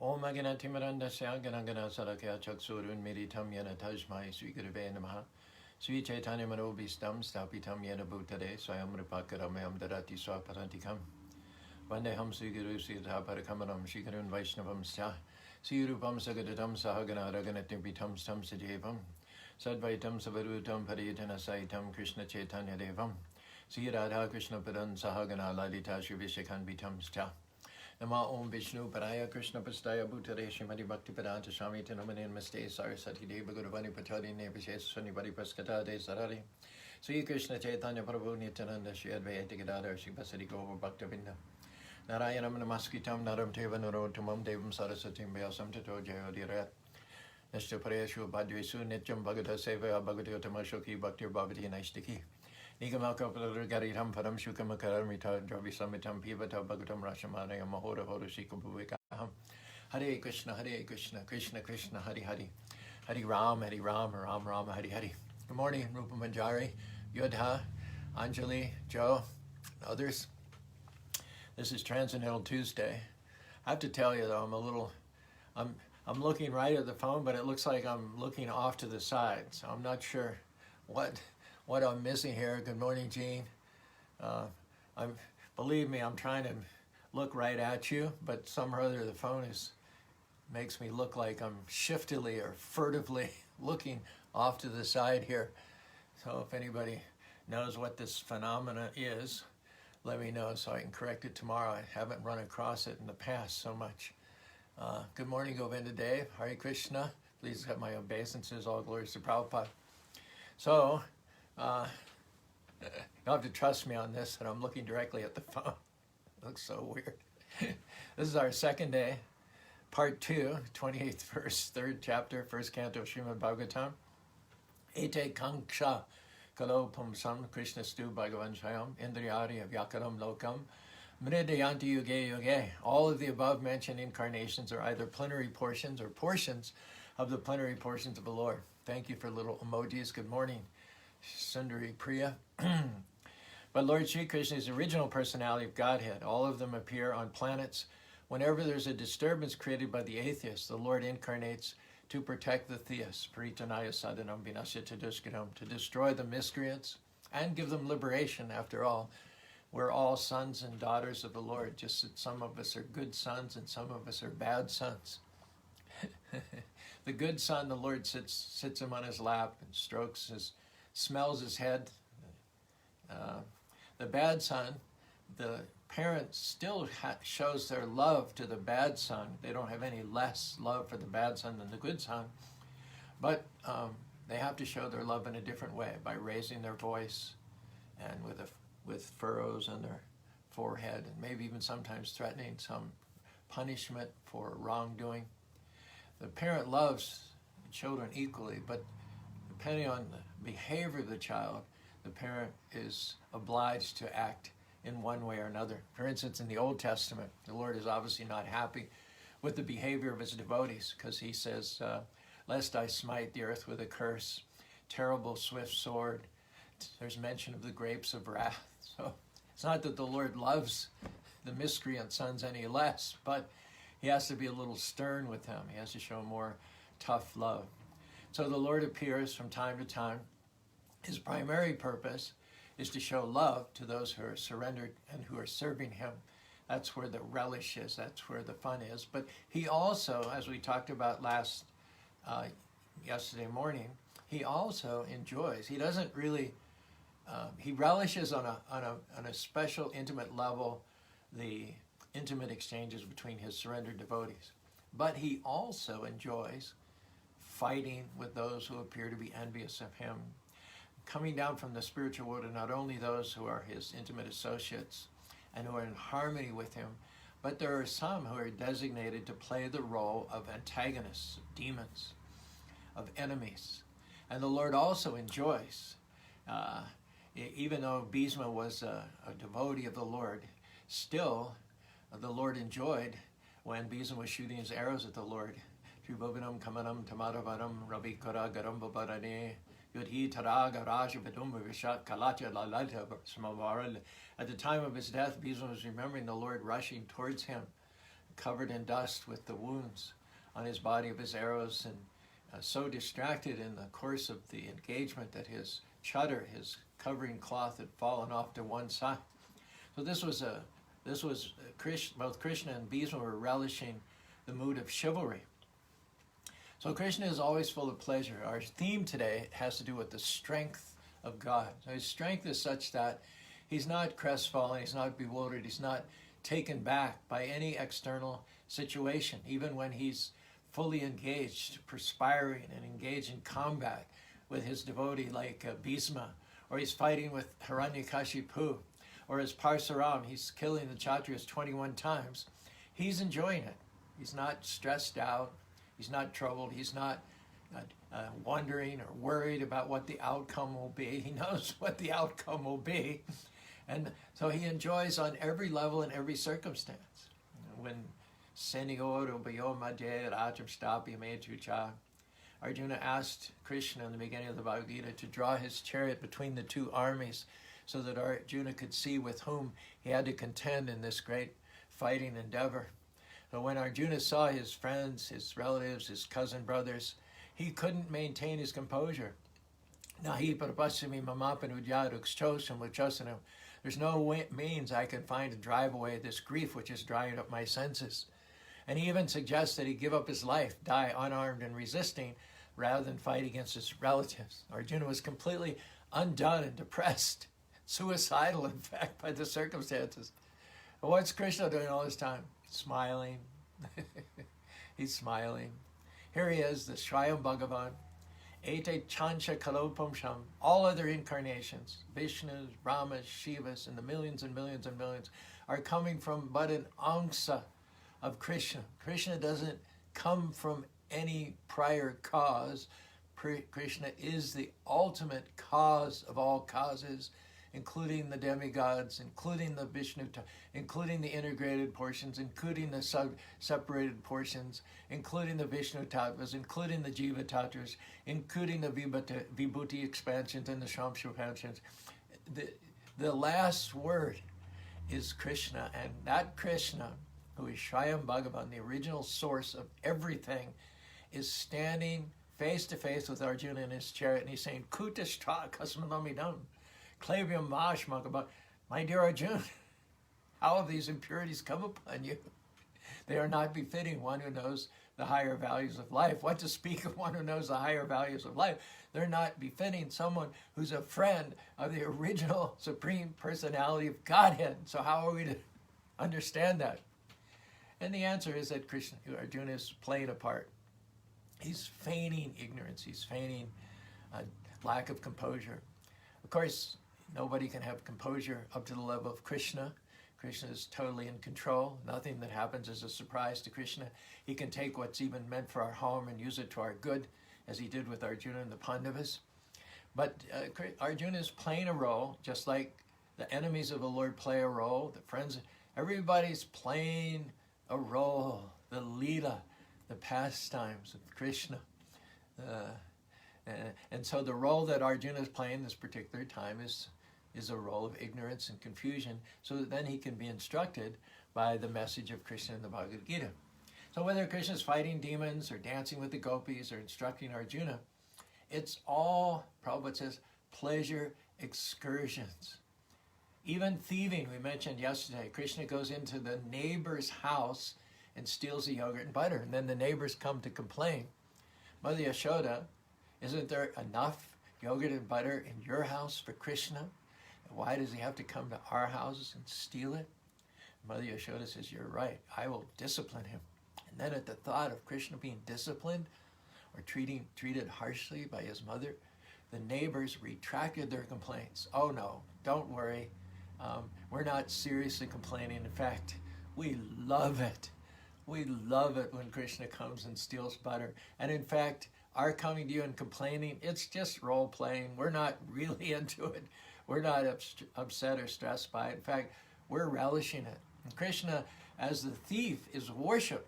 Om Aganatimarandasya Ganagana Sarakya Chaksurun Meditam Yana Tajmai Sri Gurave Namaha Sri Chaitanya Manobhistam Stapitam Yana Bhutade Swayam Ripakaramayam Darati Swaparantikam Vandeham Sri Guru Sita Parakamaram Shikarun Vaishnavam Sya Sri Rupam Sagadatam Sahagana Raganatipitam Stam Sajevam Sadvaitam Savarutam Pariyatana Saitam Krishna Chaitanya Devam Sri Radha Krishna Padan Sahagana Lalita Shri Vishakan Vitam Sya Nama Om Vishnu Paraya Krishna Pastaya Bhutare Shrimati Bhakti Padanta Swami Tinamanin Maste Sarasati Deva Guruvani Pachadi Nebishes Sunibari Paskata De Sarari Sri Krishna Chaitanya Prabhu Nityananda Shri Advaita Gadadhar Shri Vasari Gova Bhaktavinda Narayanam Namaskitam Naram Teva Narotamam Devam Sarasatim Vyasam Tato Jayodirat Nishta Parayashu Bhadvesu Nityam Bhagata Seva Bhagavata Tamashoki Bhaktir Bhavati Naishtaki Nigamaka Garitam Param Shukamakarmita Dravisamitam Pivata Bhagatam Rashamanaya Mahora Horashikabhuvikaham Hare Krishna, Krishna Krishna, Hare Hare Hare Ram, Ram Rama, Hare Hare. Good morning, Rupa Manjari, Yodha, Anjali, Joe, and others. This is Transcendental Tuesday. I have to tell you though, I'm looking right at the phone, but it looks like I'm looking off to the side, so I'm not sure what I'm missing here. Good morning, Jean. Believe me, I'm trying to look right at you, but somehow or other the phone makes me look like I'm shiftily or furtively looking off to the side here. So if anybody knows what this phenomena is, let me know so I can correct it tomorrow. I haven't run across it in the past so much. Good morning, Govinda Dev. Hare Krishna. Please have my obeisances. All glories to Prabhupada. So, you'll have to trust me on this, that I'm looking directly at the phone. It looks so weird. This is our second day, part 2, 28th verse, 3rd chapter, 1st canto of Srimad Bhagavatam. Ete kanksha kalo pumsam Krishna stu bhagavan shayam indriyari vyakaram lokam mridayanti yuge yuge. All of the above mentioned incarnations are either plenary portions or portions of the plenary portions of the Lord. Thank you for little emojis. Good morning, Sundari Priya. But Lord Sri Krishna is the original personality of Godhead. All of them appear on planets. Whenever there's a disturbance created by the atheists, the Lord incarnates to protect the theists, Paritanaya Sadhanam Vinasya Duskaram, to destroy the miscreants and give them liberation. After all, we're all sons and daughters of the Lord, just that some of us are good sons and some of us are bad sons. The good son, the Lord sits him on his lap and smells his head. The bad son, the parent still shows their love to the bad son. They don't have any less love for the bad son than the good son, but they have to show their love in a different way, by raising their voice and with furrows on their forehead, and maybe even sometimes threatening some punishment for wrongdoing. The parent loves children equally, but depending on the behavior of the child, the parent is obliged to act in one way or another. For instance, in the Old Testament, the Lord is obviously not happy with the behavior of his devotees, because he says, lest I smite the earth with a curse, terrible swift sword. There's mention of the grapes of wrath. So it's not that the Lord loves the miscreant sons any less, but he has to be a little stern with them. He has to show more tough love. So the Lord appears from time to time. His primary purpose is to show love to those who are surrendered and who are serving him. That's where the relish is. That's where the fun is. But he also, as we talked about yesterday morning, he also enjoys. He doesn't really. He relishes on a special, intimate level the intimate exchanges between his surrendered devotees. But he also enjoys fighting with those who appear to be envious of him, coming down from the spiritual world, and not only those who are his intimate associates and who are in harmony with him, but there are some who are designated to play the role of antagonists, of demons, of enemies. And the Lord also enjoys, even though Bhisma was a devotee of the Lord, still the Lord enjoyed when Bhisma was shooting his arrows at the Lord. Tribhovinam kamanam tamadavaram ravikara garambhavarane yudhi taraga rajabadum vishat kalatya lalata samavaril. At the time of his death, Bhisma was remembering the Lord rushing towards him, covered in dust with the wounds on his body of his arrows, and so distracted in the course of the engagement that his chadar, his covering cloth, had fallen off to one side. So both Krishna and Bhishma were relishing the mood of chivalry. So Krishna is always full of pleasure. Our theme today has to do with the strength of God. So his strength is such that he's not crestfallen, he's not bewildered, he's not taken back by any external situation, even when he's fully engaged, perspiring and engaged in combat with his devotee like Bhishma, or he's fighting with Hiranyakashipu, or as Parsuram, he's killing the Kshatriyas 21 times. He's enjoying it. He's not stressed out. He's not troubled. He's not wondering or worried about what the outcome will be. He knows what the outcome will be. And so he enjoys on every level and every circumstance. When Arjuna asked Krishna in the beginning of the Bhagavad Gita to draw his chariot between the two armies so that Arjuna could see with whom he had to contend in this great fighting endeavor. But when Arjuna saw his friends, his relatives, his cousin brothers, he couldn't maintain his composure. There's no means I can find to drive away this grief which is drying up my senses. And he even suggests that he give up his life, die unarmed and resisting, rather than fight against his relatives. Arjuna was completely undone and depressed, suicidal, in fact, by the circumstances. But what's Krishna doing all this time? Smiling. He's smiling. Here he is, the Shrayam Bhagavan. Ete Chancha Kalopam Sham. All other incarnations, Vishnus, Brahmas, Shivas, and the millions and millions and millions, are coming from but an angsa of Krishna. Krishna doesn't come from any prior cause. Krishna is the ultimate cause of all causes, including the demigods, including the Vishnu, including the integrated portions, including the separated portions, including the Vishnu tattvas, including the Jiva tattvas, including the Vibhuti expansions and the Shramsha expansions. The last word is Krishna, and that Krishna, who is Shrayam Bhagavan, the original source of everything, is standing face to face with Arjuna in his chariot, and he's saying, Kutashtra kasmanamidam. Klavyam Mahashmakaba, my dear Arjuna, how have these impurities come upon you? They are not befitting one who knows the higher values of life. What to speak of one who knows the higher values of life? They're not befitting someone who's a friend of the original Supreme Personality of Godhead. So how are we to understand that? And the answer is that Arjuna is playing a part. He's feigning ignorance. He's feigning a lack of composure. Of course, nobody can have composure up to the level of Krishna. Krishna is totally in control. Nothing that happens is a surprise to Krishna. He can take what's even meant for our harm and use it to our good, as he did with Arjuna and the Pandavas. But Arjuna is playing a role, just like the enemies of the Lord play a role, the friends, everybody's playing a role, the Leela, the pastimes of Krishna. And so the role that Arjuna is playing this particular time is a role of ignorance and confusion, so that then he can be instructed by the message of Krishna in the Bhagavad Gita. So whether Krishna is fighting demons or dancing with the gopis or instructing Arjuna, it's all, Prabhupada says, pleasure excursions. Even thieving, we mentioned yesterday, Krishna goes into the neighbor's house and steals the yogurt and butter, and then the neighbors come to complain. Mother Yashoda, isn't there enough yogurt and butter in your house for Krishna? Why does he have to come to our houses and steal it? Mother Yashoda says, you're right, I will discipline him. And then at the thought of Krishna being disciplined or treated harshly by his mother, the neighbors retracted their complaints. Oh no, don't worry. We're not seriously complaining. In fact, we love it. We love it when Krishna comes and steals butter. And in fact, our coming to you and complaining, it's just role playing. We're not really into it. We're not upset or stressed by it. In fact, we're relishing it. And Krishna, as the thief, is worshipped.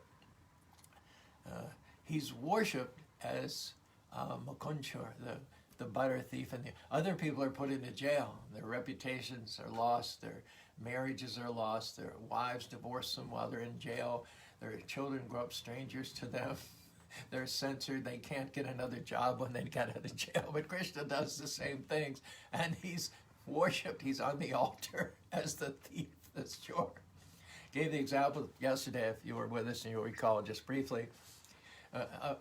He's worshipped as Mukunchur, the butter thief, and the other people are put into jail. Their reputations are lost, their marriages are lost, their wives divorce them while they're in jail, Their children grow up strangers to them. They're censored. They can't get another job when they get out of jail. But Krishna does the same things. And he's worshipped. He's on the altar as the thief that's sure. Gave the example yesterday, if you were with us and you'll recall just briefly.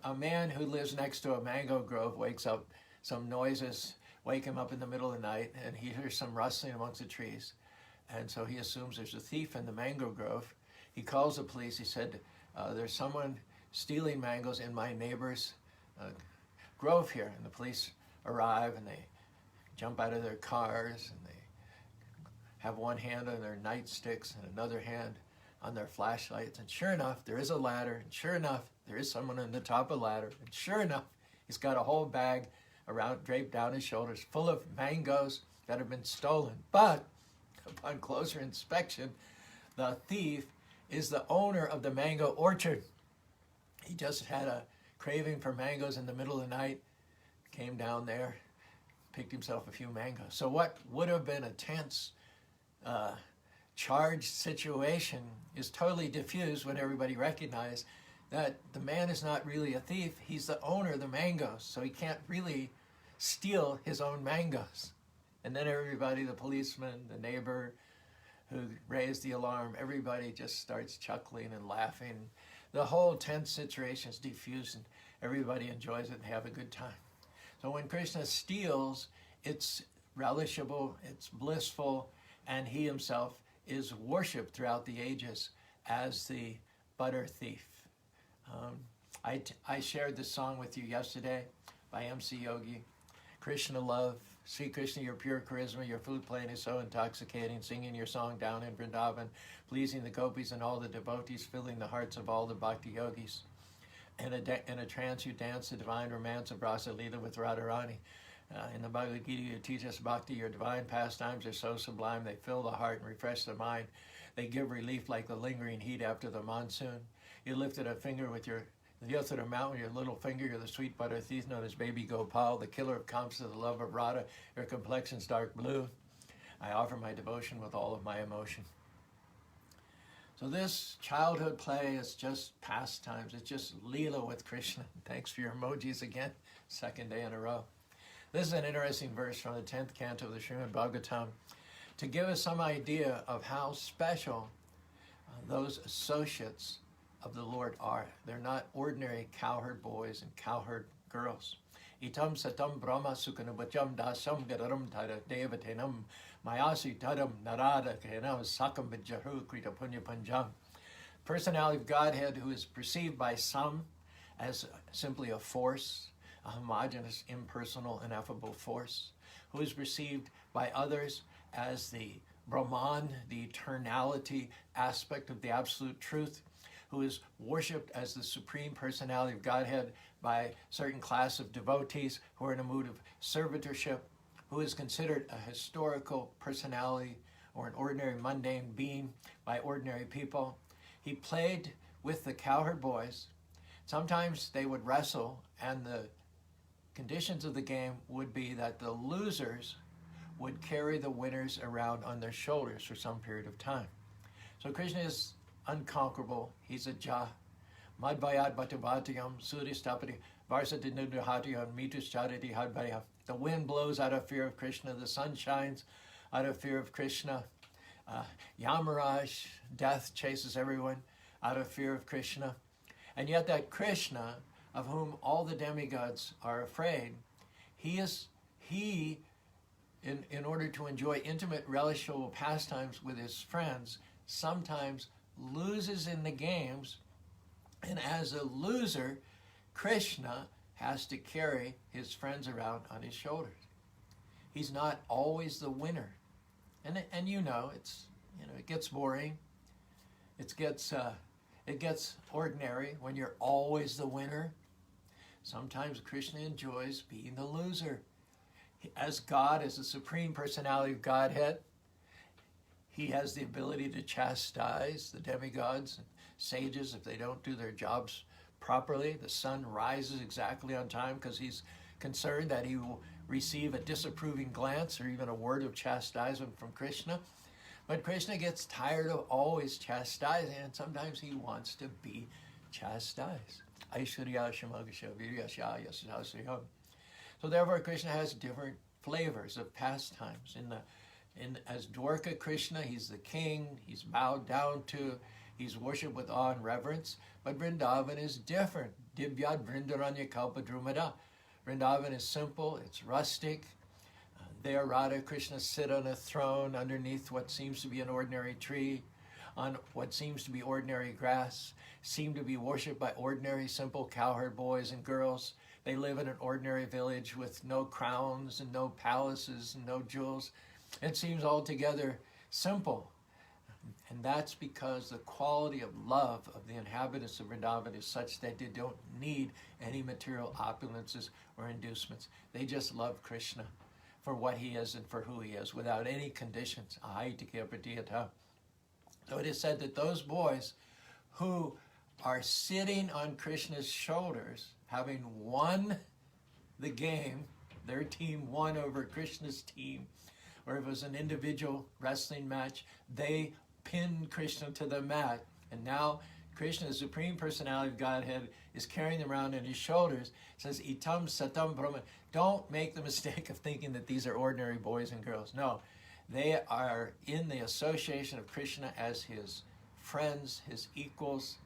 A man who lives next to a mango grove wakes up, some noises wake him up in the middle of the night, and he hears some rustling amongst the trees. And so he assumes there's a thief in the mango grove. He calls the police. He said, there's someone stealing mangoes in my neighbor's grove here. And the police arrive, and they jump out of their cars, and they have one hand on their nightsticks and another hand on their flashlights. And sure enough, there is a ladder. And sure enough, there is someone on the top of the ladder. And sure enough, he's got a whole bag around, draped down his shoulders, full of mangoes that have been stolen. But upon closer inspection, the thief is the owner of the mango orchard. He just had a craving for mangoes in the middle of the night, came down there, picked himself a few mangoes. So what would have been a tense, charged situation is totally diffused when everybody recognized that the man is not really a thief. He's the owner of the mangoes, so he can't really steal his own mangoes. And then everybody, the policeman, the neighbor who raised the alarm, everybody just starts chuckling and laughing. The whole tense situation is diffused, and everybody enjoys it and have a good time. So when Krishna steals, it's relishable, it's blissful, and he himself is worshipped throughout the ages as the butter thief. I shared this song with you yesterday by MC Yogi. Krishna love, Sri Krishna, your pure charisma, your flute playing is so intoxicating, singing your song down in Vrindavan, pleasing the gopis and all the devotees, filling the hearts of all the bhakti yogis. In a trance you dance the divine romance of Rasa Leela with Radharani. In the Bhagavad Gita you teach us bhakti, your divine pastimes are so sublime, they fill the heart and refresh the mind. They give relief like the lingering heat after the monsoon. You lifted a finger with your, you lifted a mountain with your little finger, you're the sweet butter thief known as Baby Gopal, the killer of Kamsa, the love of Radha, your complexion's dark blue. I offer my devotion with all of my emotion. So this childhood play is just pastimes. It's just Leela with Krishna. Thanks for your emojis again, second day in a row. This is an interesting verse from the 10th canto of the Srimad Bhagavatam to give us some idea of how special those associates of the Lord are. They're not ordinary cowherd boys and cowherd girls. Itam satam brahma sukanubacham dasam gadaram tada devatenam mayasi tadam narada kenam sakam vijahu krita punya panjam. Personality of Godhead who is perceived by some as simply a force, a homogeneous, impersonal, ineffable force, who is perceived by others as the Brahman, the eternality aspect of the absolute truth, who is worshipped as the Supreme Personality of Godhead by a certain class of devotees who are in a mood of servitorship, who is considered a historical personality or an ordinary mundane being by ordinary people. He played with the cowherd boys. Sometimes they would wrestle, and the conditions of the game would be that the losers would carry the winners around on their shoulders for some period of time. So Krishna is unconquerable. He's a Jah. Madhvayat bhatavatiyam suristapati varsatidnudrahatiyam mituschariti hadvaya. The wind blows out of fear of Krishna. The sun shines out of fear of Krishna. Yamaraj, death, chases everyone out of fear of Krishna. And yet that Krishna, of whom all the demigods are afraid, in order to enjoy intimate, relishable pastimes with his friends, sometimes loses in the games, and as a loser, Krishna has to carry his friends around on his shoulders. He's not always the winner, and it gets boring. It gets ordinary when you're always the winner. Sometimes Krishna enjoys being the loser. As God, as the Supreme Personality of Godhead, he has the ability to chastise the demigods and sages if they don't do their jobs properly. The sun rises exactly on time because he's concerned that he will receive a disapproving glance or even a word of chastisement from Krishna. But Krishna gets tired of always chastising, and sometimes he wants to be chastised. Aishwarya Shamagasha Viryasya Yasasya. So therefore Krishna has different flavors of pastimes. As Dwarka Krishna, he's the king, he's bowed down to, he's worshipped with awe and reverence. But Vrindavan is different. Divyad Vrindaranya Kalpa Drumada. Vrindavan is simple, it's rustic. There Radha Krishna sit on a throne underneath what seems to be an ordinary tree, on what seems to be ordinary grass, seem to be worshipped by ordinary simple cowherd boys and girls. They live in an ordinary village with no crowns and no palaces and no jewels. It seems altogether simple. And that's because the quality of love of the inhabitants of Vrindavan is such that they don't need any material opulences or inducements. They just love Krishna for what he is and for who he is, without any conditions. So it is said that those boys who are sitting on Krishna's shoulders, having won the game, their team won over Krishna's team, or if it was an individual wrestling match, they pinned Krishna to the mat. And now Krishna, the Supreme Personality of Godhead, is carrying them around on his shoulders. It says, Itam Satam Brahma. Don't make the mistake of thinking that these are ordinary boys and girls. No, they are in the association of Krishna as his friends, his equals,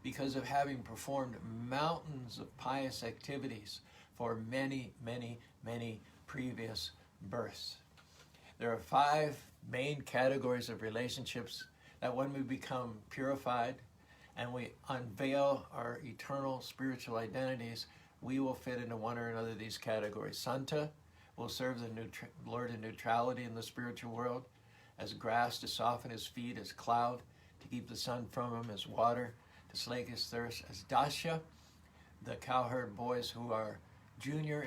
because of having performed mountains of pious activities for many, many, many previous births. There are 5 main categories of relationships that when we become purified and we unveil our eternal spiritual identities, we will fit into one or another of these categories. Santa will serve the Lord in neutrality in the spiritual world, as grass to soften his feet, as cloud to keep the sun from him, as water to slake his thirst, as Dasya, the cowherd boys who are junior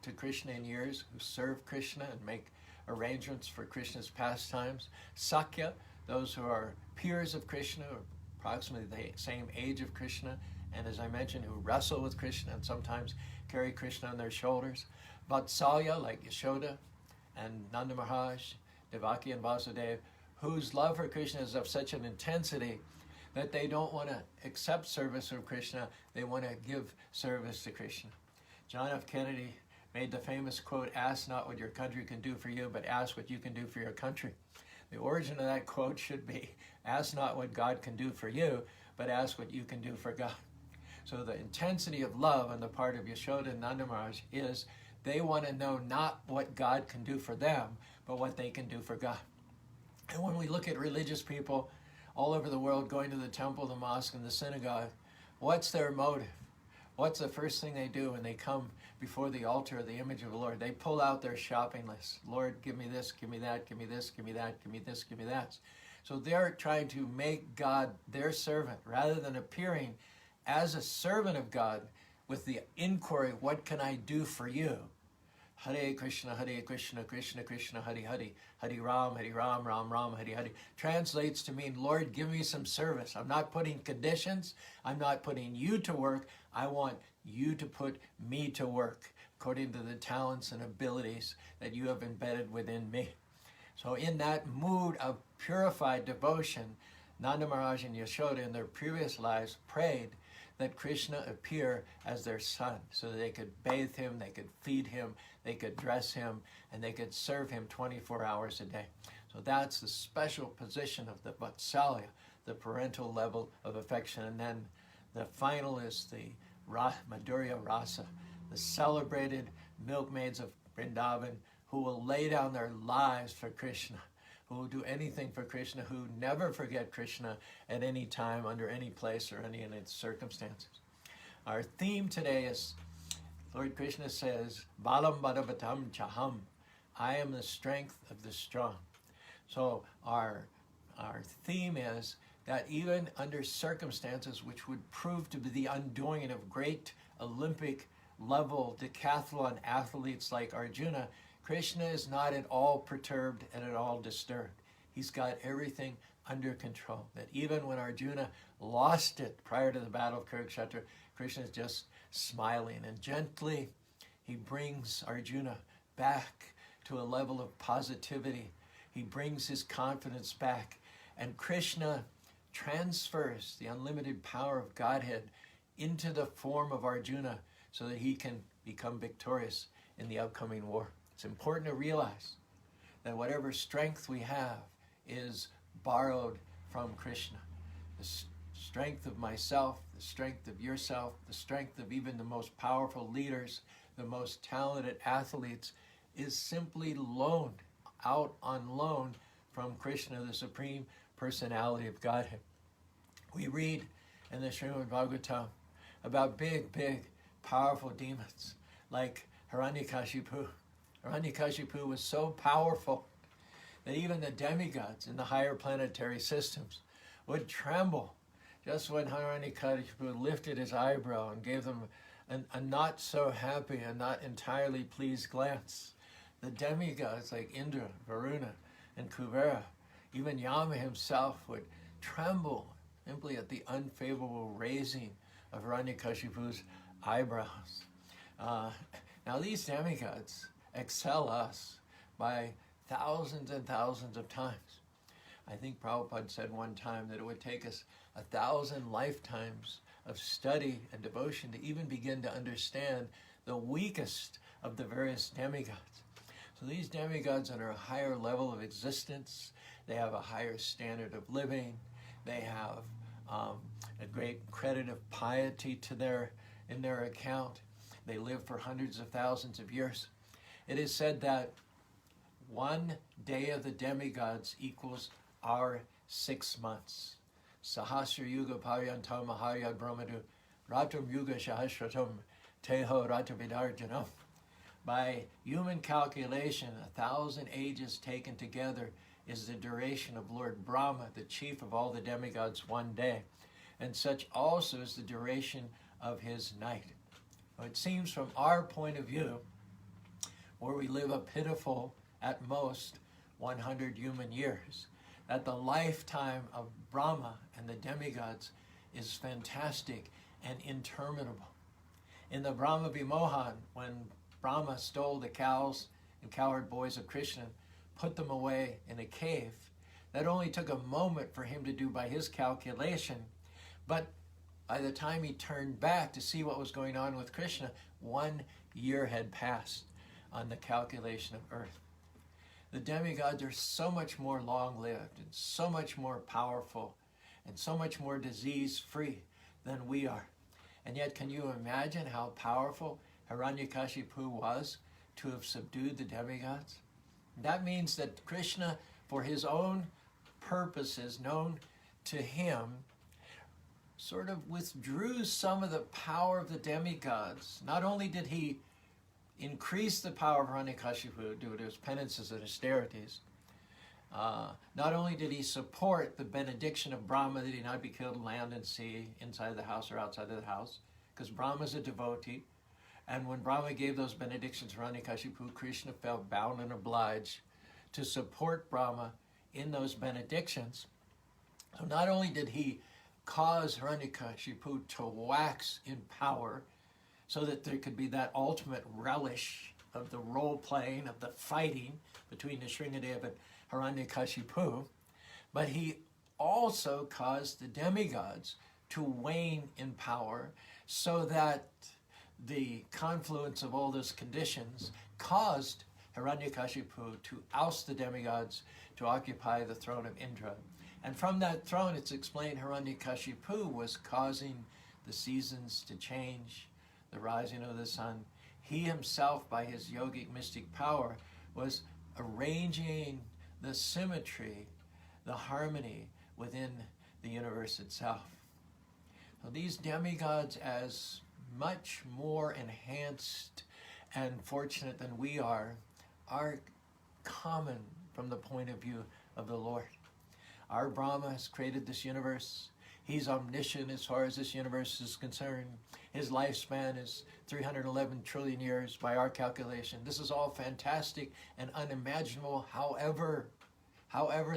to Krishna in years, who serve Krishna and make arrangements for Krishna's pastimes. Sakya, those who are peers of Krishna, or approximately the same age of Krishna, and as I mentioned, who wrestle with Krishna and sometimes carry Krishna on their shoulders. Vatsalya, like Yashoda and Nanda Maharaj, Devaki and Vasudeva, whose love for Krishna is of such an intensity that they don't want to accept service from Krishna, they want to give service to Krishna. John F. Kennedy made the famous quote, "Ask not what your country can do for you, but ask what you can do for your country." The origin of that quote should be, ask not what God can do for you, but ask what you can do for God. So the intensity of love on the part of Yashoda and Nanda Maharaj is they want to know not what God can do for them, but what they can do for God. And when we look at religious people all over the world going to the temple, the mosque, and the synagogue, what's their motive? What's the first thing they do when they come before the altar of the image of the Lord? They pull out their shopping list. Lord, give me this, give me that, give me this, give me that, give me this, give me that. So they're trying to make God their servant rather than appearing as a servant of God with the inquiry, what can I do for you? Hare Krishna, Krishna Krishna, Hare Hare, Hare Ram, Ram Ram, Hare Hare. Translates to mean, Lord, give me some service. I'm not putting conditions. I'm not putting you to work. I want you to put me to work according to the talents and abilities that you have embedded within me. So in that mood of purified devotion, Nanda Maharaj and Yashoda in their previous lives prayed that Krishna appear as their son so that they could bathe him, they could feed him, they could dress him, and they could serve him 24 hours a day. So that's the special position of the Vatsalya, the parental level of affection. And then the final is the Madhurya Rasa, the celebrated milkmaids of Vrindavan who will lay down their lives for Krishna, who will do anything for Krishna, who never forget Krishna at any time, under any place, or any circumstances. Our theme today is, Lord Krishna says, Balam Badavatam Chaham, I am the strength of the strong. So our theme is that even under circumstances which would prove to be the undoing of great Olympic level decathlon athletes like Arjuna, Krishna is not at all perturbed and at all disturbed. He's got everything under control. That even when Arjuna lost it prior to the battle of Kurukshetra, Krishna is just smiling, and gently he brings Arjuna back to a level of positivity. he brings his confidence back. And Krishna transfers the unlimited power of Godhead into the form of Arjuna so that he can become victorious in the upcoming war. It's important to realize that whatever strength we have is borrowed from Krishna. The strength of myself, the strength of yourself, the strength of even the most powerful leaders, the most talented athletes, is simply loaned out on loan from Krishna, the Supreme Personality of Godhead. We read in the Srimad Bhagavatam about big, powerful demons like Hiranyakashipu. Hiranyakashipu was so powerful that even the demigods in the higher planetary systems would tremble just when Hiranyakashipu lifted his eyebrow and gave them a not so happy and not entirely pleased glance. The demigods like Indra, Varuna, and Kuvera, even Yama himself, would tremble simply at the unfavorable raising of Hiranyakashipu's eyebrows. Now these demigods excel us by thousands and thousands of times. I think Prabhupada said one time that it would take us 1,000 lifetimes of study and devotion to even begin to understand the weakest of the various demigods. So these demigods are at a higher level of existence. They have a higher standard of living. They have a great credit of piety in their account. They live for hundreds of thousands of years. It is said that one day of the demigods equals our 6 months. Sahasra Yuga Paryantam Maharyad Brahmadu Ratam Yuga Sahasratam Teho Ratavidarjanam. By human calculation, 1,000 ages taken together is the duration of Lord Brahma, the chief of all the demigods, one day. And such also is the duration of his night. Now, it seems from our point of view, where we live a pitiful, at most, 100 human years, that the lifetime of Brahma and the demigods is fantastic and interminable. In the Brahma Vimohan, when Brahma stole the cows and cowherd boys of Krishna, put them away in a cave, that only took a moment for him to do by his calculation, but by the time he turned back to see what was going on with Krishna, 1 year had passed on the calculation of earth. The demigods are so much more long-lived and so much more powerful and so much more disease-free than we are. And yet, can you imagine how powerful Hiranyakashipu was to have subdued the demigods? That means that Krishna, for his own purposes known to him, sort of withdrew some of the power of the demigods. Not only did he increase the power of Hiranyakashipu due to his penances and austerities, not only did he support the benediction of Brahma that he not be killed in land and sea, inside the house or outside of the house, because Brahma's a devotee. And when Brahma gave those benedictions to Hiranyakashipu, Krishna felt bound and obliged to support Brahma in those benedictions. So not only did he cause Hiranyakashipu to wax in power so that there could be that ultimate relish of the role-playing, of the fighting between the Shringadev and Hiranyakashipu, but he also caused the demigods to wane in power so that the confluence of all those conditions caused Hiranyakashipu to oust the demigods to occupy the throne of Indra. And from that throne, it's explained Hiranyakashipu was causing the seasons to change, the rising of the sun. He himself, by his yogic mystic power, was arranging the symmetry, the harmony within the universe itself. So these demigods, as much more enhanced and fortunate than we are common from the point of view of the Lord. Our Brahma has created this universe. He's omniscient as far as this universe is concerned. His lifespan is 311 trillion years by our calculation. This is all fantastic and unimaginable. However,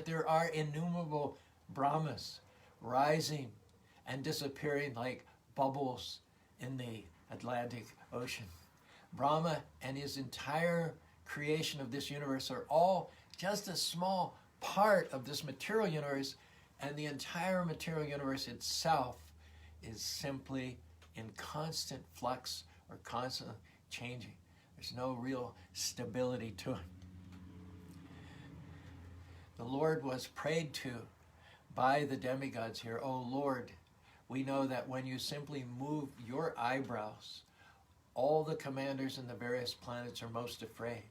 there are innumerable Brahmas rising and disappearing like bubbles in the Atlantic Ocean. Brahma and his entire creation of this universe are all just a small part of this material universe, and the entire material universe itself is simply in constant flux or constantly changing. There's no real stability to it. The Lord was prayed to by the demigods here. Oh Lord, we know that when you simply move your eyebrows, all the commanders in the various planets are most afraid.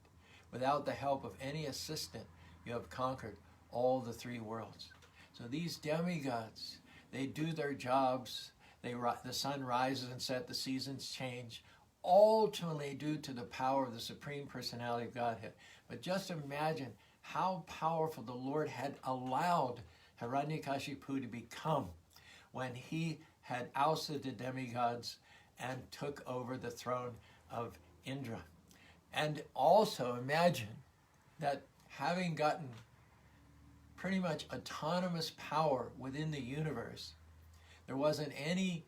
Without the help of any assistant, you have conquered all the three worlds. So these demigods, they do their jobs. The sun rises and sets, the seasons change, ultimately due to the power of the Supreme Personality of Godhead. But just imagine how powerful the Lord had allowed Hiranyakashipu to become when he had ousted the demigods and took over the throne of Indra. And also imagine that having gotten pretty much autonomous power within the universe, there wasn't any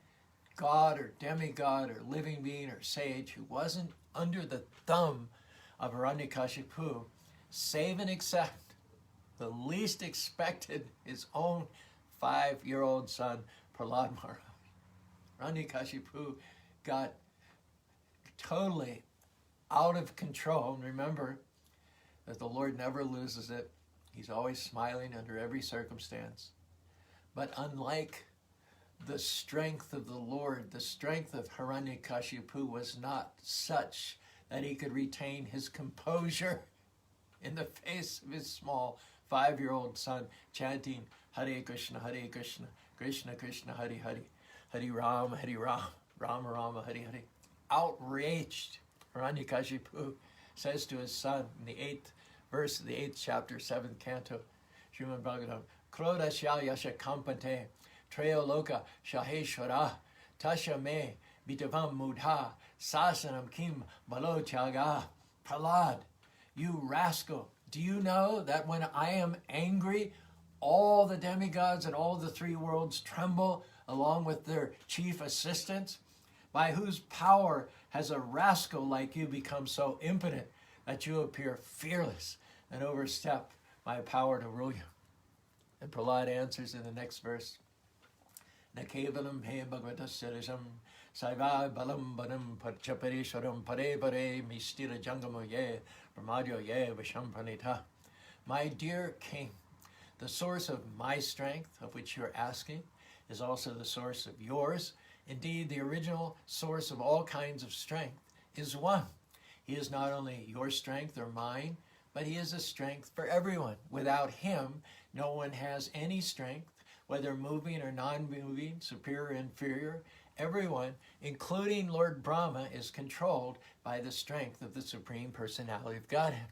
god or demigod or living being or sage who wasn't under the thumb of Hiranyakashipu, save and except the least expected, his own 5-year-old son, Prahlad Maharaj. Hiranyakashipu got totally out of control. And remember that the Lord never loses it. He's always smiling under every circumstance. But unlike the strength of the Lord, the strength of Hiranyakashipu was not such that he could retain his composure in the face of his small 5-year-old son chanting Hare Krishna, Krishna Krishna, Hare Hare, Hare Rama, Rama Rama, Hare Hare. Outraged, Hiranyakashipu says to his son in the 8th verse of the 8th chapter, 7th canto, Srimad Bhagavatam, Kroda Shya Yasha Kampante, Treyo Loka Shaheshwara, Tasha Me, Bitavam Mudha, Sasanam Kim Balo Chaga. Prahlad, you rascal, do you know that when I am angry, all the demigods and all the three worlds tremble along with their chief assistants? By whose power has a rascal like you become so impotent that you appear fearless and overstep my power to rule you? And Prahlad answers in the next verse, Nakevalam he bhagavatasyarisam saiva balam banam parchaparisharam pare pare mistira jangamo ye brahmadyo ye vishampanita. My dear king, the source of my strength, of which you're asking, is also the source of yours. Indeed, the original source of all kinds of strength is one. He is not only your strength or mine, but he is a strength for everyone. Without him, no one has any strength, whether moving or non-moving, superior or inferior. Everyone, including Lord Brahma, is controlled by the strength of the Supreme Personality of Godhead.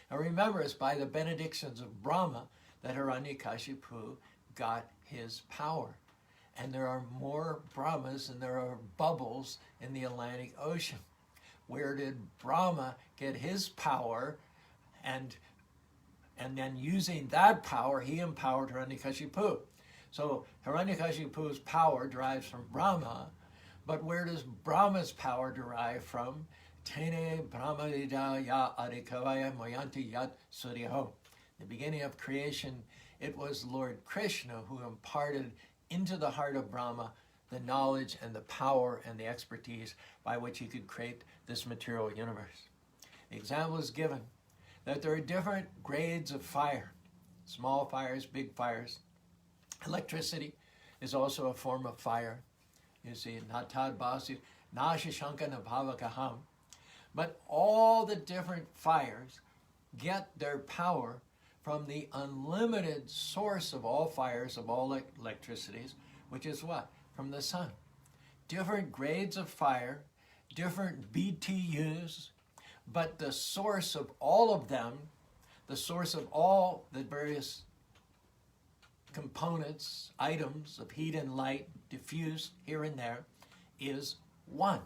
Now remember, it's by the benedictions of Brahma that Hiranyakashipu got his power. And there are more Brahmas than there are bubbles in the Atlantic Ocean. Where did Brahma get his power? And then using that power, he empowered Hiranyakashipu. So Hiranyakashipu's power derives from Brahma, but where does Brahma's power derive from? Tene Brahmadida ya adikavaya moyanti yat suryaho. The beginning of creation, it was Lord Krishna who imparted into the heart of Brahma the knowledge and the power and the expertise by which he could create this material universe. The example is given that there are different grades of fire, small fires, big fires. Electricity is also a form of fire. You see, natad basi, nashishanka nabhavakaham. But all the different fires get their power from the unlimited source of all fires, of all electricities, which is what? From the sun. Different grades of fire, different BTUs, but the source of all of them, the source of all the various components, items of heat and light diffused here and there, is one,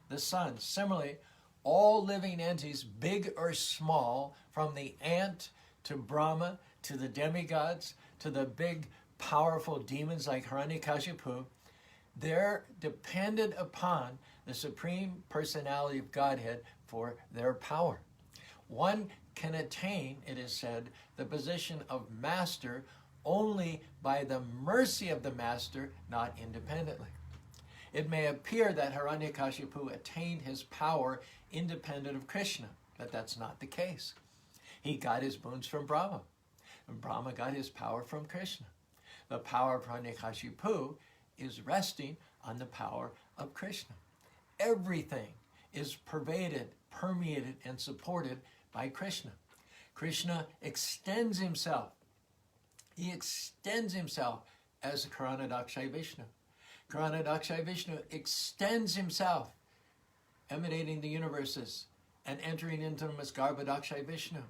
the sun. Similarly, all living entities, big or small, from the ant to Brahma, to the demigods, to the big, powerful demons like Hiranyakashipu, they're dependent upon the Supreme Personality of Godhead for their power. One can attain, it is said, the position of master only by the mercy of the master, not independently. It may appear that Hiranyakashipu attained his power independent of Krishna, but that's not the case. He got his boons from Brahma, and Brahma got his power from Krishna. The power of Hiranyakashipu is resting on the power of Krishna. Everything is pervaded, permeated, and supported by Krishna. Krishna extends himself. He extends himself as Karanadakshay Vishnu. Karanadakshay Vishnu extends himself, emanating the universes and entering into them as Garbhadakshay Vishnu.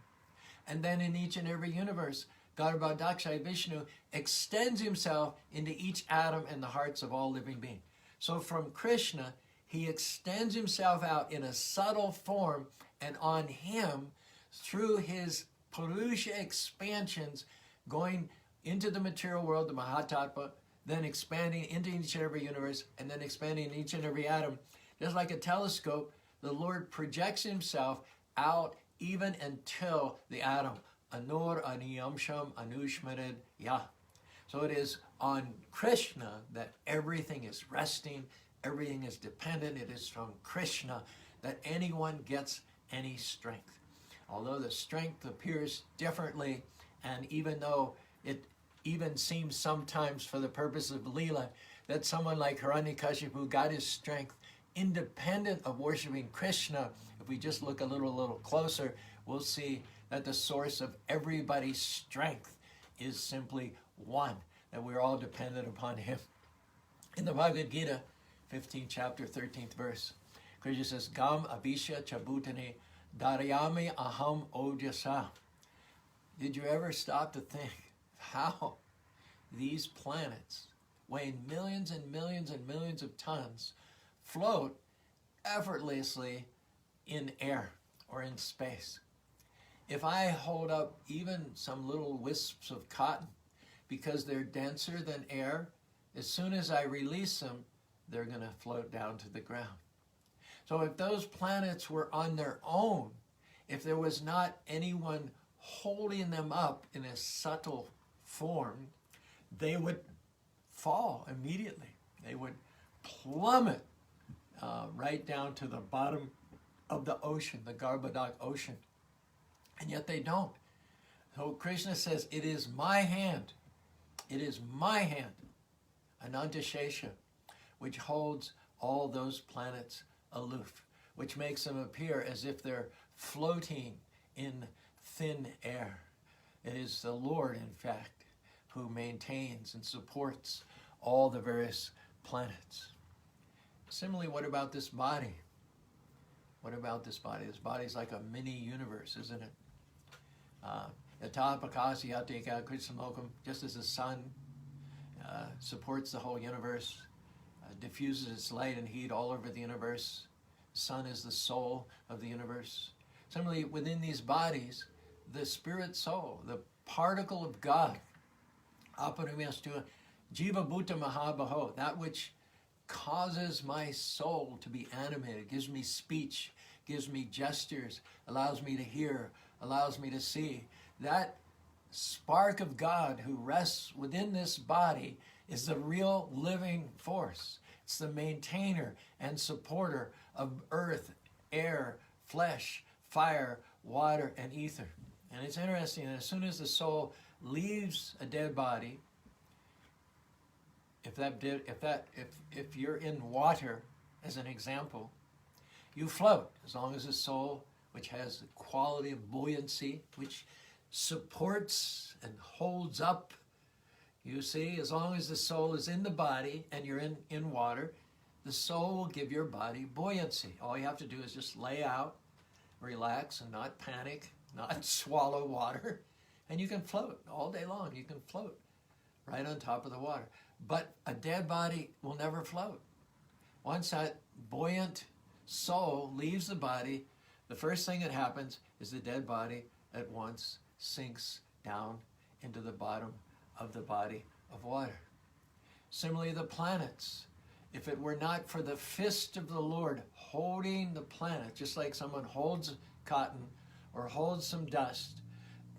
And then in each and every universe, Garbhadakshay Vishnu extends himself into each atom and the hearts of all living beings. So from Krishna, he extends himself out in a subtle form, and on him, through his Purusha expansions, going into the material world, the Mahatattva, then expanding into each and every universe, and then expanding in each and every atom. Just like a telescope, the Lord projects himself out even until the atom. Anur aniyamsham anushmared yah. So it is on Krishna that everything is resting, everything is dependent. It is from Krishna that anyone gets any strength. Although the strength appears differently, and even though it even seems sometimes for the purpose of Leela that someone like Hiranyakashipu got his strength independent of worshiping Krishna, if we just look a little closer, we'll see that the source of everybody's strength is simply one, that we're all dependent upon him. In the Bhagavad Gita, 15th chapter, 13th verse, Krishna says, Gam abhisha chabutane darayami aham ojasa. Did you ever stop to think how these planets, weighing millions and millions and millions of tons, float effortlessly in air or in space? If I hold up even some little wisps of cotton, because they're denser than air, as soon as I release them, they're going to float down to the ground. So if those planets were on their own, if there was not anyone holding them up in a subtle form, they would fall immediately. They would plummet right down to the bottom of the ocean, the Garbhodak ocean. And yet they don't. So Krishna says, it is my hand, Ananta Shesha, which holds all those planets aloof, which makes them appear as if they're floating in thin air. It is the Lord, in fact, who maintains and supports all the various planets. Similarly, what about this body? What about this body? This body is like a mini universe, isn't it? Just as the sun supports the whole universe, diffuses its light and heat all over the universe. The sun is the soul of the universe. Similarly, within these bodies, the spirit soul, the particle of God, aparamastu jiva bhuta mahabaho, that which causes my soul to be animated, gives me speech, gives me gestures, allows me to hear, allows me to see. That spark of God who rests within this body is the real living force. It's the maintainer and supporter of earth, air, flesh, fire, water, and ether. And it's interesting that as soon as the soul leaves a dead body, if you're in water, as an example, you float as long as the soul, which has the quality of buoyancy, which supports and holds up. You see, as long as the soul is in the body and you're in water, the soul will give your body buoyancy. All you have to do is just lay out, relax, and not panic, not swallow water, and you can float all day long. You can float right on top of the water. But a dead body will never float. Once that buoyant soul leaves the body, the first thing that happens is the dead body at once sinks down into the bottom of the body of water. Similarly, the planets. If it were not for the fist of the Lord holding the planet, just like someone holds cotton or holds some dust,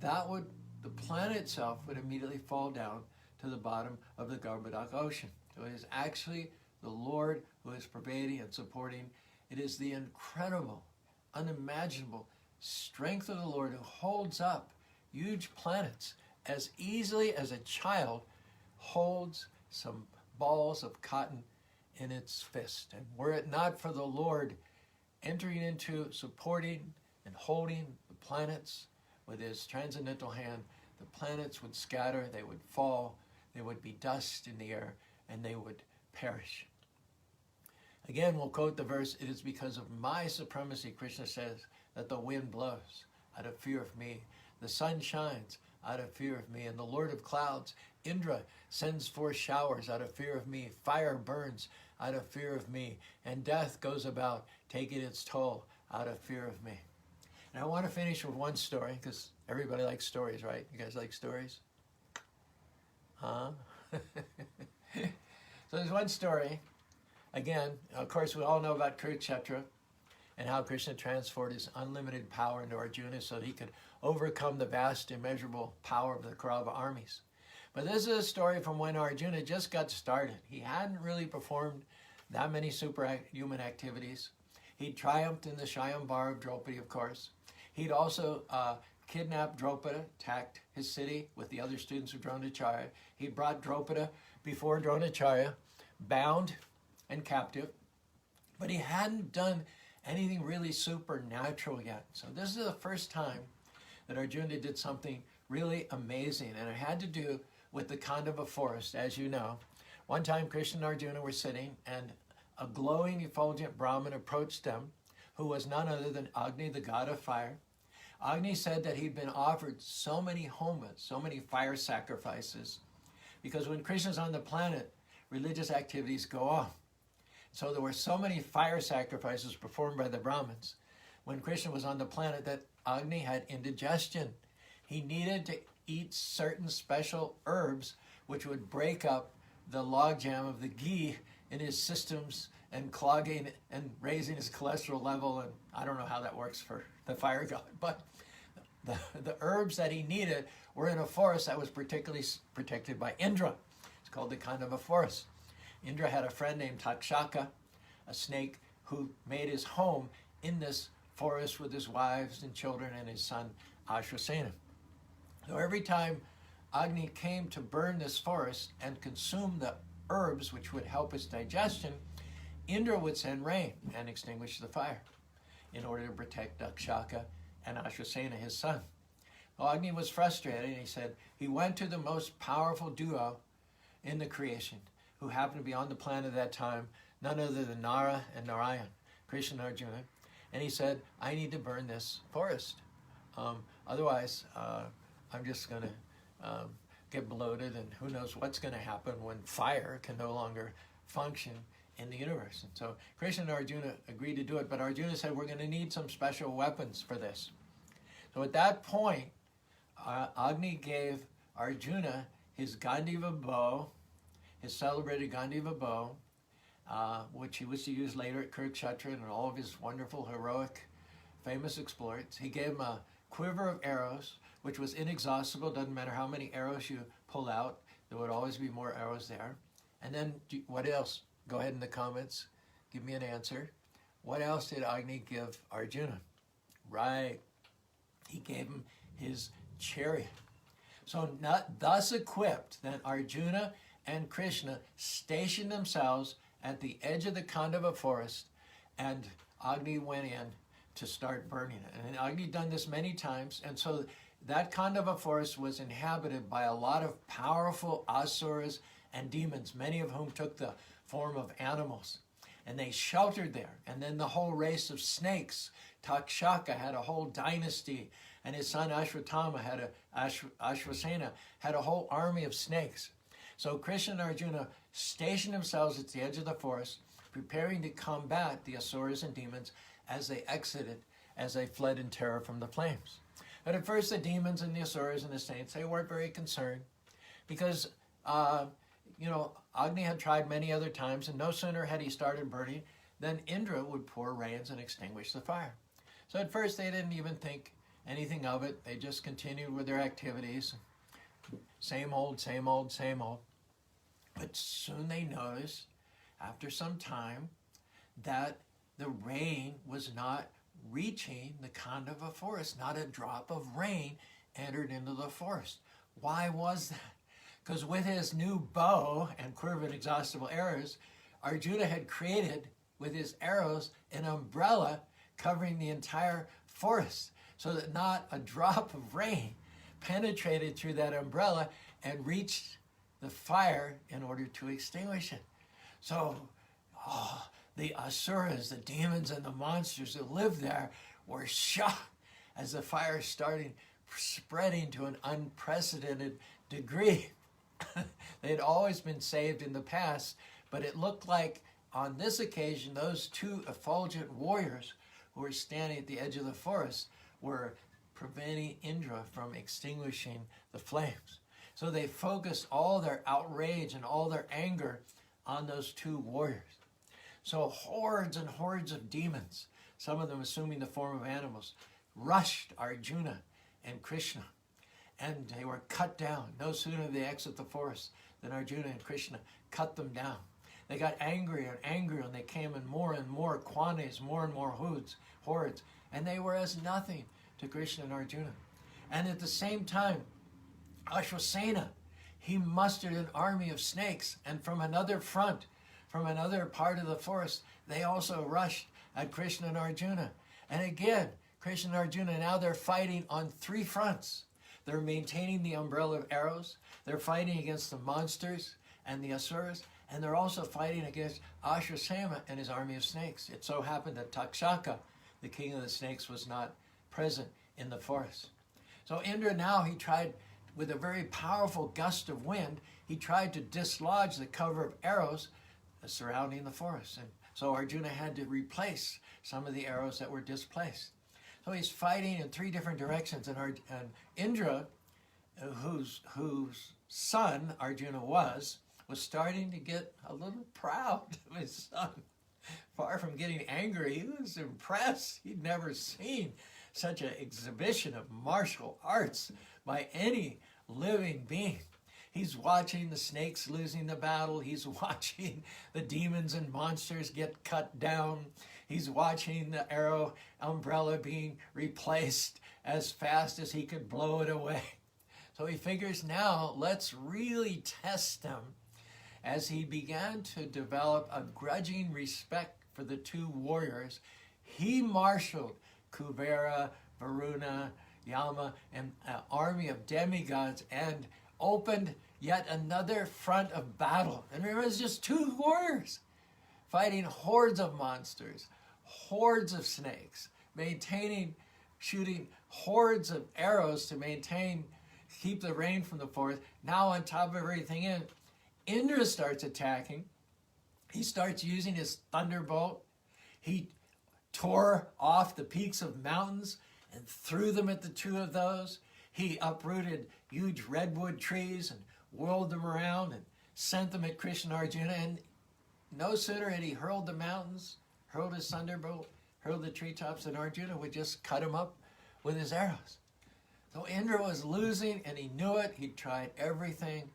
the planet itself would immediately fall down to the bottom of the Garbhodak ocean. So it is actually the Lord who is pervading and supporting. It is the incredible, unimaginable strength of the Lord who holds up huge planets as easily as a child holds some balls of cotton in its fist. And were it not for the Lord entering into, supporting, and holding the planets with his transcendental hand, the planets would scatter, they would fall, there would be dust in the air, and they would perish. Again, we'll quote the verse, "It is because of my supremacy," Krishna says, "that the wind blows out of fear of me. The sun shines out of fear of me. And the Lord of clouds, Indra, sends forth showers out of fear of me. Fire burns out of fear of me. And death goes about taking its toll out of fear of me." And I want to finish with one story, because everybody likes stories, right? You guys like stories? Huh? So there's one story. Again, of course, we all know about Kurukshetra and how Krishna transferred his unlimited power into Arjuna so that he could overcome the vast, immeasurable power of the Kaurava armies. But this is a story from when Arjuna just got started. He hadn't really performed that many superhuman activities. He triumphed in the Shayambar of Draupadi, of course. He'd also kidnapped Draupada, attacked his city with the other students of Dronacharya. He brought Draupada before Dronacharya, bound and captive. But he hadn't done anything really supernatural yet. So this is the first time that Arjuna did something really amazing. And it had to do with the Khandava forest, as you know. One time Krishna and Arjuna were sitting, and a glowing, effulgent Brahmin approached them, who was none other than Agni, the god of fire. Agni said that he'd been offered so many homas, so many fire sacrifices, because when Krishna's on the planet, religious activities go on. So there were so many fire sacrifices performed by the Brahmins when Krishna was on the planet that Agni had indigestion. He needed to eat certain special herbs which would break up the logjam of the ghee in his systems and clogging and raising his cholesterol level. And I don't know how that works for the fire god, but the herbs that he needed were in a forest that was particularly protected by Indra. It's called the Khandava forest. Indra had a friend named Takshaka, a snake, who made his home in this forest with his wives and children and his son Ashwasena. So every time Agni came to burn this forest and consume the herbs which would help his digestion, Indra would send rain and extinguish the fire in order to protect Takshaka and Ashwasena, his son. Well, Agni was frustrated, and he said he went to the most powerful duo in the creation, who happened to be on the planet at that time, none other than Nara and Narayan, Krishna and Arjuna. And he said, I need to burn this forest. Otherwise, I'm just going to get bloated, and who knows what's going to happen when fire can no longer function in the universe. And so Krishna and Arjuna agreed to do it, but Arjuna said, we're going to need some special weapons for this. So at that point, Agni gave Arjuna his Gandiva bow, his celebrated Gandiva bow, which he was to use later at Kurukshetra and all of his wonderful, heroic, famous exploits. He gave him a quiver of arrows, which was inexhaustible. Doesn't matter how many arrows you pull out, there would always be more arrows there. And then what else? Go ahead in the comments. Give me an answer. What else did Agni give Arjuna? Right. He gave him his chariot. So thus equipped, then Arjuna and Krishna stationed themselves at the edge of the Khandava forest, and Agni went in to start burning it. And Agni done this many times, and so that Khandava forest was inhabited by a lot of powerful asuras and demons, many of whom took the form of animals. And they sheltered there. And then the whole race of snakes, Takshaka had a whole dynasty, and his son Ashwasena had a whole army of snakes. So Krishna and Arjuna stationed themselves at the edge of the forest, preparing to combat the asuras and demons as they exited, as they fled in terror from the flames. But at first the demons and the asuras and the saints, they weren't very concerned, because Agni had tried many other times, and no sooner had he started burning than Indra would pour rains and extinguish the fire. So at first they didn't even think anything of it. They just continued with their activities. Same old, same old, same old. But soon they noticed, after some time, that the rain was not reaching the Khandava forest. Not a drop of rain entered into the forest. Why was that? Because with his new bow and quiver of inexhaustible arrows, Arjuna had created, with his arrows, an umbrella covering the entire forest, so that not a drop of rain penetrated through that umbrella and reached the fire in order to extinguish it. So the asuras, the demons and the monsters who lived there were shocked as the fire started spreading to an unprecedented degree. They had always been saved in the past, but it looked like on this occasion those two effulgent warriors who were standing at the edge of the forest were preventing Indra from extinguishing the flames. So they focused all their outrage and all their anger on those two warriors. So hordes and hordes of demons, some of them assuming the form of animals, rushed Arjuna and Krishna, and they were cut down. No sooner did they exit the forest than Arjuna and Krishna cut them down. They got angrier and angrier, and they came in more and more quantities, more and more hordes, and they were as nothing to Krishna and Arjuna. And at the same time, Ashwasena, he mustered an army of snakes, and from another front, from another part of the forest, they also rushed at Krishna and Arjuna. And again, Krishna and Arjuna, now they're fighting on three fronts. They're maintaining the umbrella of arrows, they're fighting against the monsters and the asuras, and they're also fighting against Ashwasena and his army of snakes. It so happened that Takshaka, the king of the snakes, was not present in the forest. So Indra now, he tried, with a very powerful gust of wind, he tried to dislodge the cover of arrows surrounding the forest. And so Arjuna had to replace some of the arrows that were displaced. So he's fighting in three different directions, and Indra, whose son Arjuna was starting to get a little proud of his son. Far from getting angry, he was impressed. He'd never seen such an exhibition of martial arts by any living being. He's watching the snakes losing the battle. He's watching the demons and monsters get cut down. He's watching the arrow umbrella being replaced as fast as he could blow it away. So he figures, now let's really test him. As he began to develop a grudging respect for the two warriors, he marshaled Kubera, Varuna, Yama, and an army of demigods and opened yet another front of battle. And remember, it's just two warriors fighting hordes of monsters, hordes of snakes, shooting hordes of arrows to keep the rain from the forest. Now on top of everything Indra starts attacking. He starts using his thunderbolt. He tore off the peaks of mountains and threw them at the two of those. He uprooted huge redwood trees and whirled them around and sent them at Krishna and Arjuna. And no sooner had he hurled the mountains, hurled his thunderbolt, hurled the treetops, and Arjuna would just cut him up with his arrows. So Indra was losing, and he knew it. He'd tried everything.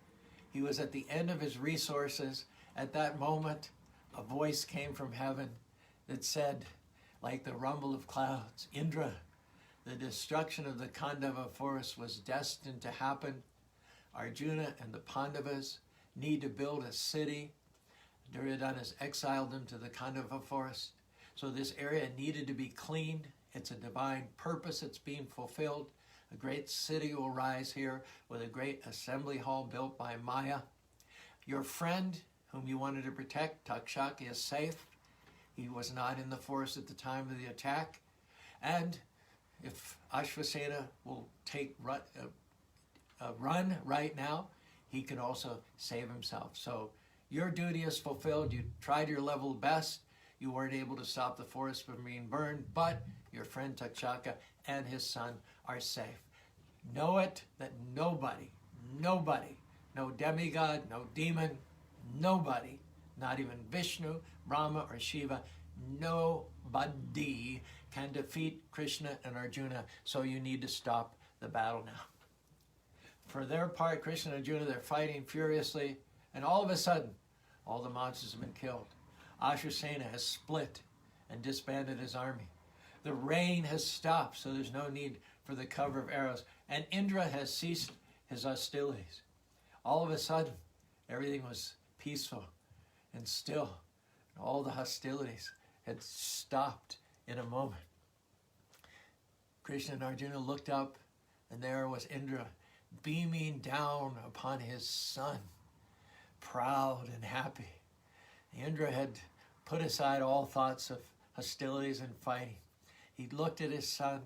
He was at the end of his resources. At that moment, a voice came from heaven that said, like the rumble of clouds, Indra, the destruction of the Khandava forest was destined to happen. Arjuna and the Pandavas need to build a city. Duryodhana has exiled them to the Khandava forest. So this area needed to be cleaned. It's a divine purpose that's being fulfilled. A great city will rise here with a great assembly hall built by Maya. Your friend, whom you wanted to protect, Takshaka, is safe. He was not in the forest at the time of the attack. And if Ashwasena will take a run right now, he can also save himself. So your duty is fulfilled. You tried your level best. You weren't able to stop the forest from being burned, but your friend Takshaka and his son are safe. Know it that nobody, no demigod, no demon, nobody, not even Vishnu, Brahma, or Shiva, Nobody can defeat Krishna and Arjuna, so you need to stop the battle now. For their part, Krishna and Arjuna, they're fighting furiously, and all of a sudden, all the monsters have been killed. Ashwasena has split and disbanded his army. The rain has stopped, so there's no need for the cover of arrows. And Indra has ceased his hostilities. All of a sudden, everything was peaceful and still. And all the hostilities had stopped in a moment. Krishna and Arjuna looked up, and there was Indra beaming down upon his son, proud and happy. Indra had put aside all thoughts of hostilities and fighting. He looked at his son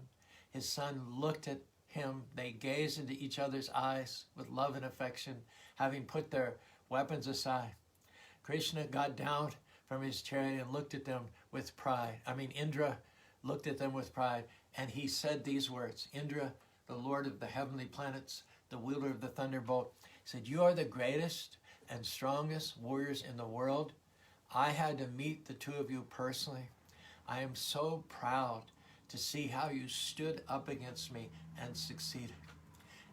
looked at him. They gazed into each other's eyes with love and affection, having put their weapons aside. Krishna got down from his chariot and looked at them with pride. Indra looked at them with pride, and he said these words. Indra, the lord of the heavenly planets, the wielder of the thunderbolt, said, "You are the greatest and strongest warriors in the world. I had to meet the two of you personally. I am so proud to see how you stood up against me and succeeded."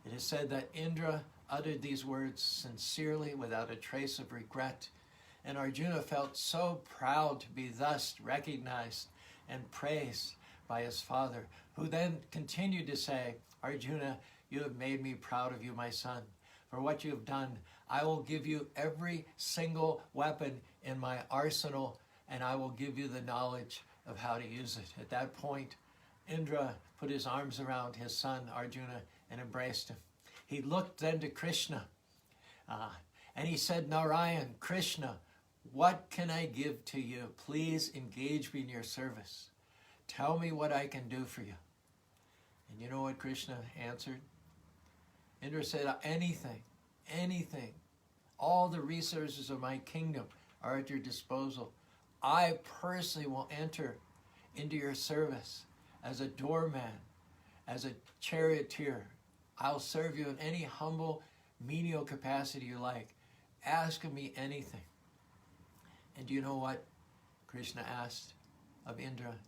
It is said that Indra uttered these words sincerely, without a trace of regret, and Arjuna felt so proud to be thus recognized and praised by his father, who then continued to say, "Arjuna, you have made me proud of you, my son. For what you have done, I will give you every single weapon in my arsenal, and I will give you the knowledge of how to use it." At that point, Indra put his arms around his son Arjuna and embraced him. He looked then to Krishna, and he said, "Narayan, Krishna, what can I give to you? Please engage me in your service. Tell me what I can do for you." And you know what Krishna answered? Indra said, anything. All the resources of my kingdom are at your disposal. I personally will enter into your service as a doorman, as a charioteer. I'll serve you in any humble, menial capacity you like. Ask of me anything. And do you know what Krishna asked of Indra?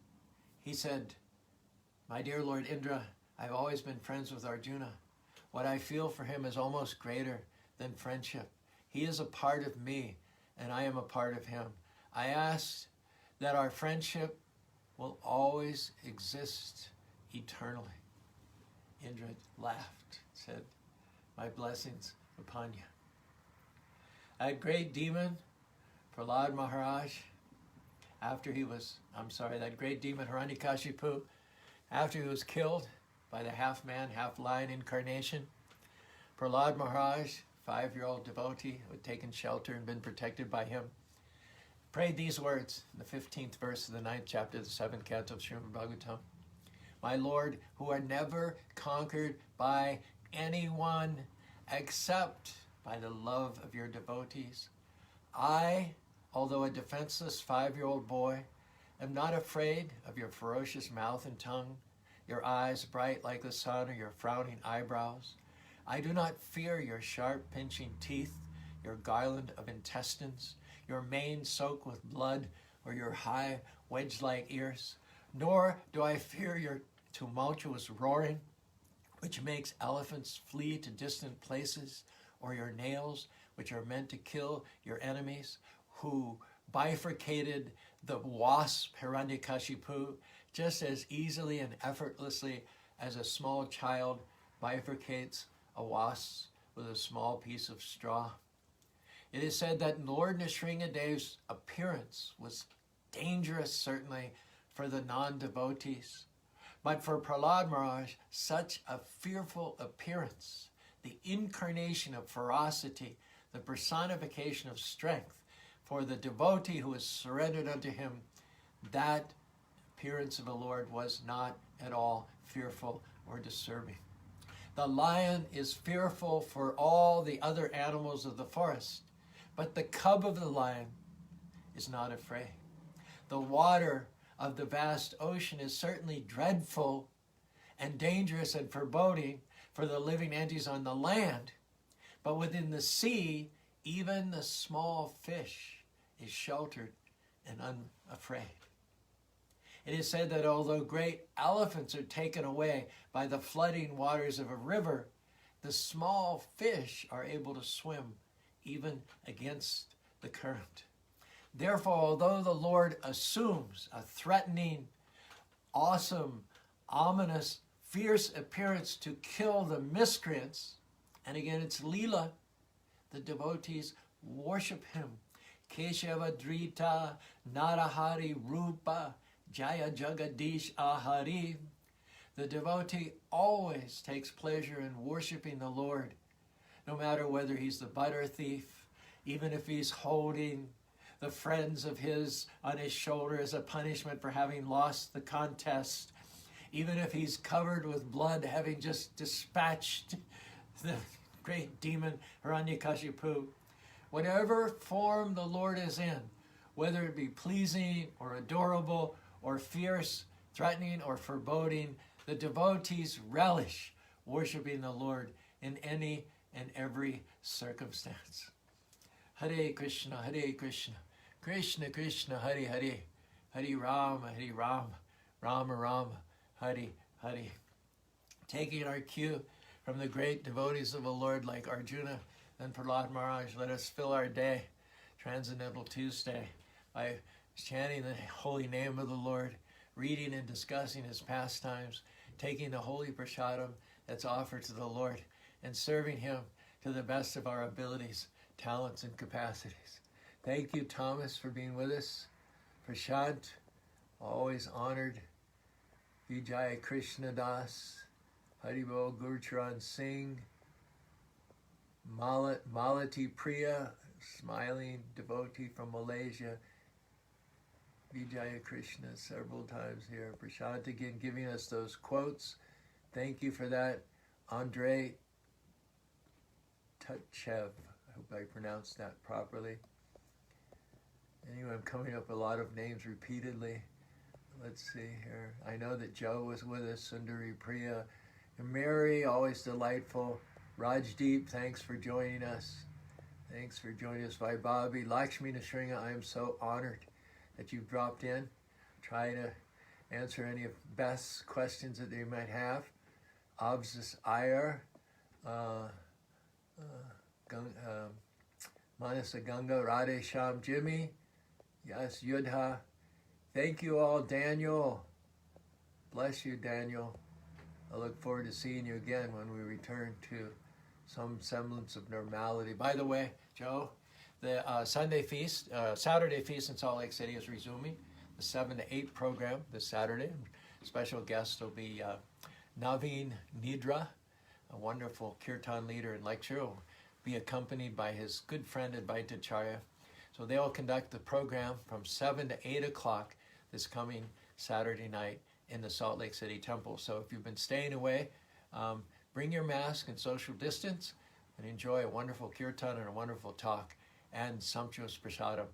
He said, "My dear Lord Indra, I've always been friends with Arjuna. What I feel for him is almost greater than friendship. He is a part of me, and I am a part of him. I ask that our friendship will always exist eternally." Indra laughed, said, "My blessings upon you." That great demon, Prahlad Maharaj, that great demon Hiranyakashipu, after he was killed by the half-man, half-lion incarnation, Prahlad Maharaj, 5-year-old devotee who had taken shelter and been protected by him, prayed these words in the 15th verse of the 9th chapter of the 7th canto of Srimad Bhagavatam. "My Lord, who are never conquered by anyone except by the love of your devotees, I, although a defenseless 5-year-old boy, am not afraid of your ferocious mouth and tongue, your eyes bright like the sun, or your frowning eyebrows. I do not fear your sharp pinching teeth, your garland of intestines, your mane soaked with blood, or your high wedge-like ears. Nor do I fear your tumultuous roaring, which makes elephants flee to distant places, or your nails, which are meant to kill your enemies, who bifurcated the wasp Hiranyakashipu just as easily and effortlessly as a small child bifurcates a wasp with a small piece of straw. It is said that Lord Nrsingadev's appearance was dangerous, certainly, for the non-devotees. But for Prahlad Maharaj, such a fearful appearance, the incarnation of ferocity, the personification of strength, for the devotee who is surrendered unto him, that appearance of the Lord was not at all fearful or disturbing. The lion is fearful for all the other animals of the forest, but the cub of the lion is not afraid. The water of the vast ocean is certainly dreadful and dangerous and foreboding for the living entities on the land, but within the sea, even the small fish is sheltered and unafraid. It is said that although great elephants are taken away by the flooding waters of a river, the small fish are able to swim even against the current. Therefore, although the Lord assumes a threatening, awesome, ominous, fierce appearance to kill the miscreants, and again it's Leela, the devotees worship him. Keshava Drita Narahari Rupa Jaya Jagadish Ahari. The devotee always takes pleasure in worshiping the Lord, no matter whether he's the butter thief, even if he's holding the friends of his on his shoulder as a punishment for having lost the contest, even if he's covered with blood, having just dispatched the great demon Hiranyakashipu. Whatever form the Lord is in, whether it be pleasing or adorable or fierce, threatening or foreboding, the devotees relish worshiping the Lord in any and every circumstance. Hare Krishna, Krishna Krishna, Hare Hare, Hare Rama, Rama Rama, Hare Hare. Taking our cue from the great devotees of the Lord like Arjuna and Prahlad Maharaj, let us fill our day, Transcendental Tuesday, by chanting the holy name of the Lord, reading and discussing his pastimes, taking the holy prasadam that's offered to the Lord, and serving him to the best of our abilities, talents, and capacities. Thank you, Thomas, for being with us. Prashant, always honored. Vijay Krishna Das, Haribol Gurcharan Singh, Malati Priya, smiling devotee from Malaysia. Vijaya Krishna several times here. Prashant again giving us those quotes. Thank you for that. Andre Tutchev, I hope I pronounced that properly. Anyway, I'm coming up with a lot of names repeatedly. Let's see here. I know that Joe was with us, Sundari Priya. And Mary, always delightful. Rajdeep, thanks for joining us. Thanks for joining us. Vaibhavi, Lakshmi Nashringa, I am so honored that you've dropped in. Try to answer any of Beth's questions that they might have. Abzis Iyer, Manasa Ganga, Radhe Sham, Jimmy, yes, Yudha. Thank you all, Daniel. Bless you, Daniel. I look forward to seeing you again when we return to some semblance of normality. By the way, Joe, the Saturday feast in Salt Lake City is resuming. The 7 to 8 program this Saturday. Special guest will be Naveen Nidra, a wonderful kirtan leader and lecturer. Will be accompanied by his good friend Advaita Charya. So they will conduct the program from 7 to 8 o'clock this coming Saturday night in the Salt Lake City Temple. So if you've been staying away, bring your mask and social distance and enjoy a wonderful kirtan and a wonderful talk and sumptuous prasadam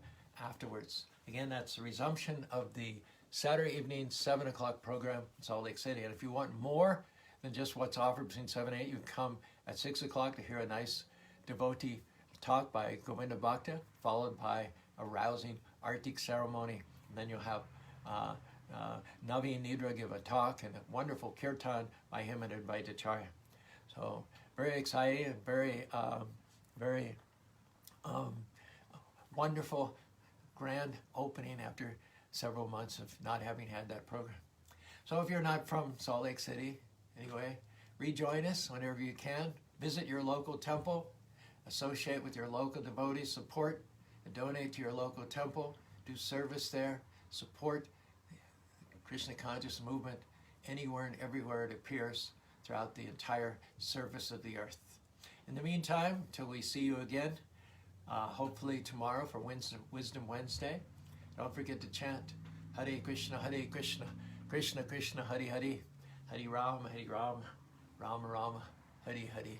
afterwards. Again, that's the resumption of the Saturday evening 7 o'clock program in Salt Lake City. And if you want more than just what's offered between 7 and 8, you can come at 6 o'clock to hear a nice devotee talk by Govinda Bhakta, followed by a rousing Artik ceremony. And then you'll have Naveen Nidra give a talk and a wonderful kirtan by him and Advaita Charya. So very exciting, very wonderful, grand opening after several months of not having had that program. So if you're not from Salt Lake City, anyway, rejoin us whenever you can. Visit your local temple, associate with your local devotees, support and donate to your local temple, do service there, support the Krishna conscious movement anywhere and everywhere it appears throughout the entire surface of the earth. In the meantime, till we see you again, hopefully tomorrow for Wisdom Wednesday, don't forget to chant Hare Krishna, Krishna Krishna, Hare Hare, Hare Rama, Rama Rama, Hare Hare.